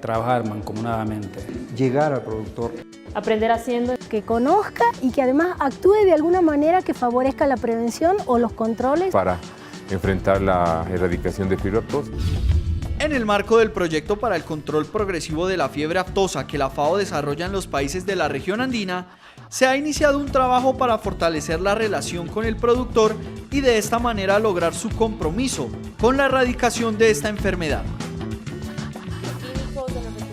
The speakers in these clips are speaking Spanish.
trabajar mancomunadamente. Llegar al productor. Aprender haciendo. Que conozca y que además actúe de alguna manera que favorezca la prevención o los controles. Para enfrentar la erradicación de fiebre aftosa. En el marco del proyecto para el control progresivo de la fiebre aftosa que la FAO desarrolla en los países de la región andina, se ha iniciado un trabajo para fortalecer la relación con el productor y de esta manera lograr su compromiso con la erradicación de esta enfermedad.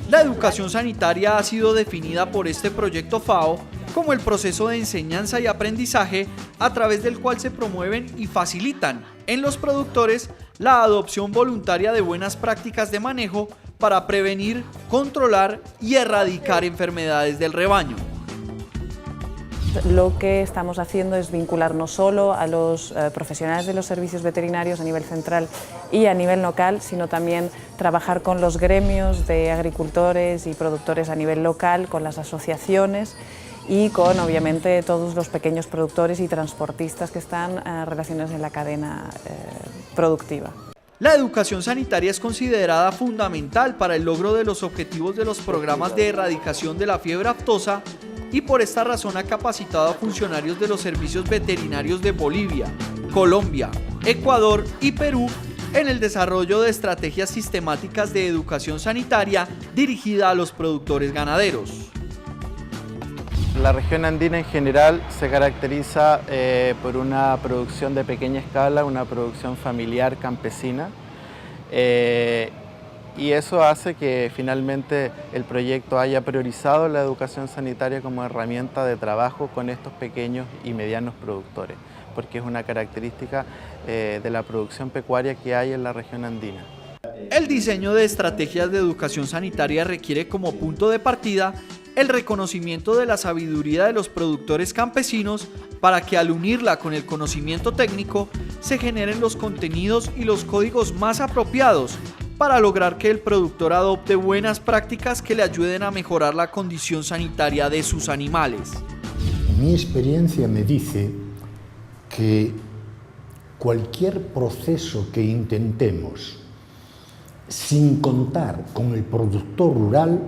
La educación sanitaria ha sido definida por este proyecto FAO como el proceso de enseñanza y aprendizaje a través del cual se promueven y facilitan en los productores la adopción voluntaria de buenas prácticas de manejo para prevenir, controlar y erradicar enfermedades del rebaño. Lo que estamos haciendo es vincular no solo a los profesionales de los servicios veterinarios a nivel central y a nivel local, sino también trabajar con los gremios de agricultores y productores a nivel local, con las asociaciones y con, obviamente, todos los pequeños productores y transportistas que están relacionados en la cadena productiva. La educación sanitaria es considerada fundamental para el logro de los objetivos de los programas de erradicación de la fiebre aftosa y por esta razón ha capacitado a funcionarios de los servicios veterinarios de Bolivia, Colombia, Ecuador y Perú en el desarrollo de estrategias sistemáticas de educación sanitaria dirigida a los productores ganaderos. La región andina en general se caracteriza por una producción de pequeña escala, una producción familiar campesina, y eso hace que finalmente el proyecto haya priorizado la educación sanitaria como herramienta de trabajo con estos pequeños y medianos productores, porque es una característica de la producción pecuaria que hay en la región andina. El diseño de estrategias de educación sanitaria requiere como punto de partida el reconocimiento de la sabiduría de los productores campesinos para que al unirla con el conocimiento técnico se generen los contenidos y los códigos más apropiados para lograr que el productor adopte buenas prácticas que le ayuden a mejorar la condición sanitaria de sus animales. Mi experiencia me dice que cualquier proceso que intentemos sin contar con el productor rural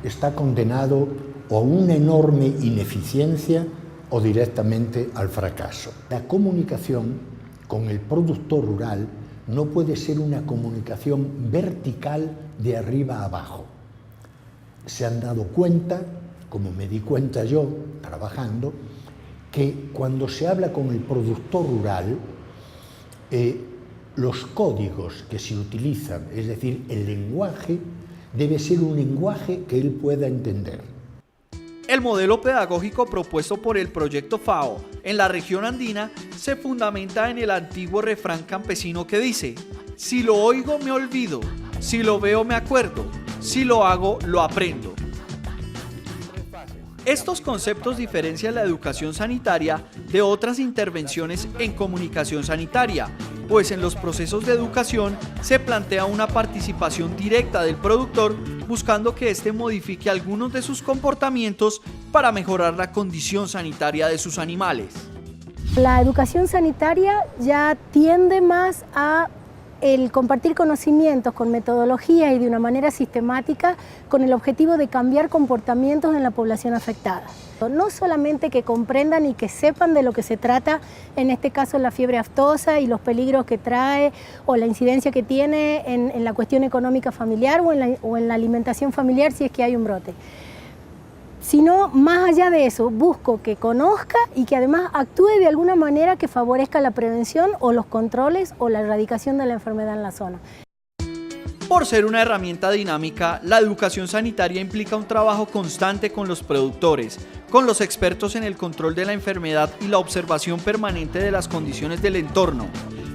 está condenado o a una enorme ineficiencia o directamente al fracaso. La comunicación con el productor rural no puede ser una comunicación vertical de arriba a abajo. Se han dado cuenta, como me di cuenta yo trabajando, que cuando se habla con el productor rural, los códigos que se utilizan, es decir, el lenguaje, debe ser un lenguaje que él pueda entender. El modelo pedagógico propuesto por el proyecto FAO en la región andina se fundamenta en el antiguo refrán campesino que dice: si lo oigo me olvido, si lo veo me acuerdo, si lo hago lo aprendo. Estos conceptos diferencian la educación sanitaria de otras intervenciones en comunicación sanitaria, pues en los procesos de educación se plantea una participación directa del productor buscando que éste modifique algunos de sus comportamientos para mejorar la condición sanitaria de sus animales. La educación sanitaria ya tiende más a el compartir conocimientos con metodología y de una manera sistemática con el objetivo de cambiar comportamientos en la población afectada. No solamente que comprendan y que sepan de lo que se trata, en este caso la fiebre aftosa y los peligros que trae o la incidencia que tiene en la cuestión económica familiar o en la alimentación familiar si es que hay un brote. Sino, más allá de eso, busco que conozca y que además actúe de alguna manera que favorezca la prevención o los controles o la erradicación de la enfermedad en la zona. Por ser una herramienta dinámica, la educación sanitaria implica un trabajo constante con los productores, con los expertos en el control de la enfermedad y la observación permanente de las condiciones del entorno.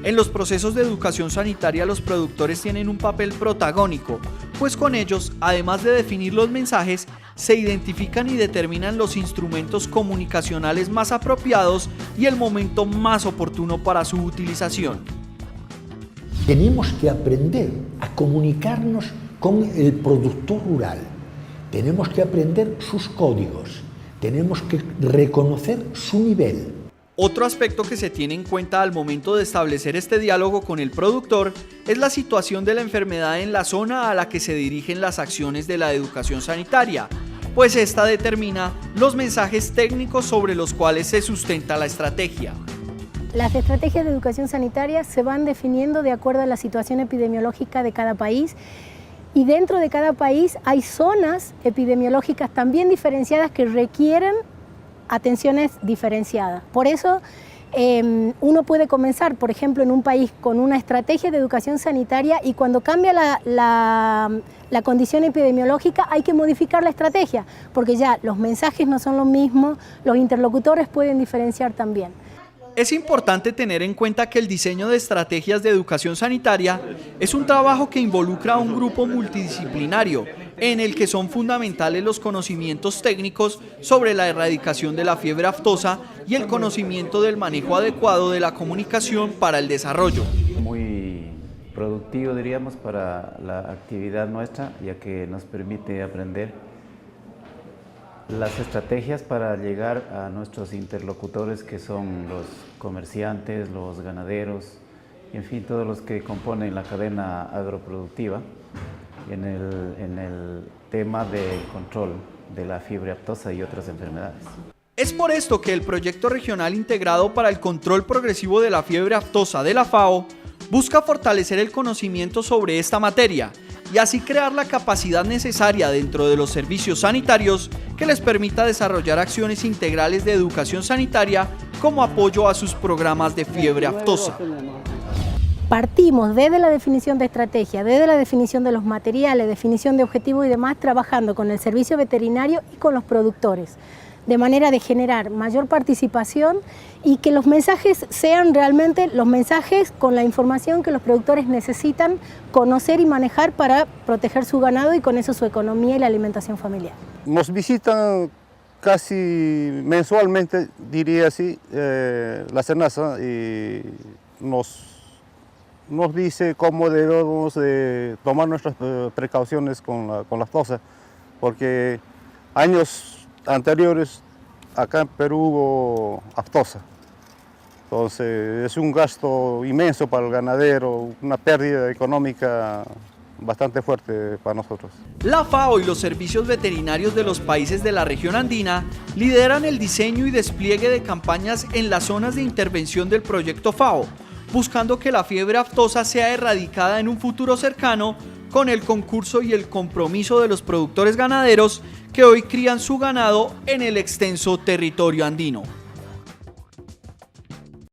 En los procesos de educación sanitaria los productores tienen un papel protagónico, pues con ellos, además de definir los mensajes, se identifican y determinan los instrumentos comunicacionales más apropiados y el momento más oportuno para su utilización. Tenemos que aprender a comunicarnos con el productor rural, tenemos que aprender sus códigos, tenemos que reconocer su nivel. Otro aspecto que se tiene en cuenta al momento de establecer este diálogo con el productor es la situación de la enfermedad en la zona a la que se dirigen las acciones de la educación sanitaria, pues esta determina los mensajes técnicos sobre los cuales se sustenta la estrategia. Las estrategias de educación sanitaria se van definiendo de acuerdo a la situación epidemiológica de cada país, y dentro de cada país hay zonas epidemiológicas también diferenciadas que requieren atenciones diferenciadas. Por eso uno puede comenzar, por ejemplo, en un país con una estrategia de educación sanitaria, y cuando cambia la condición epidemiológica hay que modificar la estrategia, porque ya los mensajes no son los mismos, los interlocutores pueden diferenciar también. Es importante tener en cuenta que el diseño de estrategias de educación sanitaria es un trabajo que involucra a un grupo multidisciplinario, en el que son fundamentales los conocimientos técnicos sobre la erradicación de la fiebre aftosa y el conocimiento del manejo adecuado de la comunicación para el desarrollo. Muy productivo, diríamos, para la actividad nuestra, ya que nos permite aprender las estrategias para llegar a nuestros interlocutores, que son los comerciantes, los ganaderos, y en fin, todos los que componen la cadena agroproductiva, en el tema del control de la fiebre aftosa y otras enfermedades. Es por esto que el Proyecto Regional Integrado para el Control Progresivo de la Fiebre Aftosa de la FAO busca fortalecer el conocimiento sobre esta materia y así crear la capacidad necesaria dentro de los servicios sanitarios que les permita desarrollar acciones integrales de educación sanitaria como apoyo a sus programas de fiebre aftosa. Partimos desde la definición de estrategia, desde la definición de los materiales, definición de objetivos y demás, trabajando con el servicio veterinario y con los productores, de manera de generar mayor participación y que los mensajes sean realmente los mensajes con la información que los productores necesitan conocer y manejar para proteger su ganado y con eso su economía y la alimentación familiar. Nos visitan casi mensualmente, diría así, la SENASA, y nos dice cómo debemos de tomar nuestras precauciones con la aftosa, porque años anteriores acá en Perú hubo aftosa. Entonces es un gasto inmenso para el ganadero, una pérdida económica bastante fuerte para nosotros. La FAO y los servicios veterinarios de los países de la región andina lideran el diseño y despliegue de campañas en las zonas de intervención del proyecto FAO, buscando que la fiebre aftosa sea erradicada en un futuro cercano, con el concurso y el compromiso de los productores ganaderos que hoy crían su ganado en el extenso territorio andino.